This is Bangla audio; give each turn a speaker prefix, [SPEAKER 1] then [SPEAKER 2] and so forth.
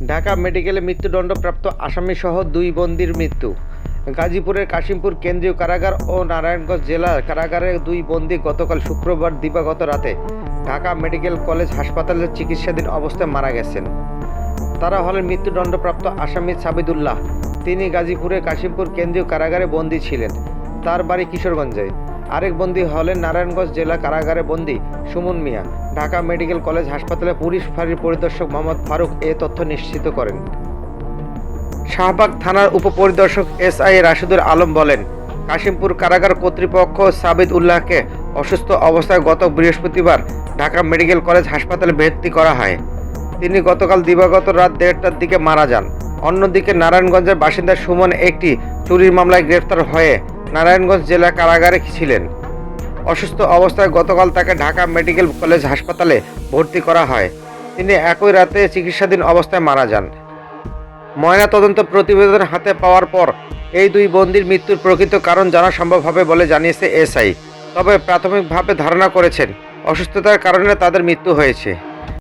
[SPEAKER 1] ঢাকা মেডিকেলে মৃত্যুদণ্ডপ্রাপ্ত আসামিসহ দুই বন্দীর মৃত্যু। গাজীপুরের কাশিমপুর কেন্দ্রীয় কারাগার ও নারায়ণগঞ্জ জেলা কারাগারের দুই বন্দী গতকাল শুক্রবার দিবাগত রাতে ঢাকা মেডিকেল কলেজ হাসপাতালে চিকিৎসাধীন অবস্থায় মারা গেছেন। তারা হলেন মৃত্যুদণ্ডপ্রাপ্ত আসামি সাবিদুল্লাহ। তিনি গাজীপুরের কাশিমপুর কেন্দ্রীয় কারাগারে বন্দী ছিলেন। তার বাড়ি কিশোরগঞ্জে। আরেক বন্দী হলেন নারায়ণগঞ্জ জেলা কারাগারে বন্দী সুমন মিয়া। ঢাকা মেডিকেল কলেজ হাসপাতালে পুলিশ ফাঁড়ির পরিদর্শক মোহাম্মদ ফারুক এ তথ্য নিশ্চিত করেন। শাহবাগ থানার উপপরিদর্শক এসআই রাশিদুল আলম বলেন, কাশিমপুর কারাগার কর্তৃপক্ষ সাবিদ উল্লাহকে অসুস্থ অবস্থায় গত বৃহস্পতিবার ঢাকা মেডিকেল কলেজ হাসপাতালে ভর্তি করা হয়। তিনি গতকাল দিবাগত রাত 1:30টার দিকে মারা যান। অন্যদিকে নারায়ণগঞ্জের বাসিন্দা সুমন একটি চুরির মামলায় গ্রেফতার হয়ে নারায়ণগঞ্জ জেলা কারাগারে ছিলেন। অসুস্থ অবস্থায় গতকাল তাকে ঢাকা মেডিকেল কলেজ হাসপাতালে ভর্তি করা হয়। তিনি একই রাতে চিকিৎসাধীন অবস্থায় মারা যান। ময়নাতদন্ত প্রতিবেদন হাতে পাওয়ার পর এই দুই বন্দীর মৃত্যুর প্রকৃত কারণ জানা সম্ভব হবে বলে জানিয়েছে এসআই। তবে প্রাথমিকভাবে ধারণা করেছেন অসুস্থতার কারণে তাদের মৃত্যু হয়েছে।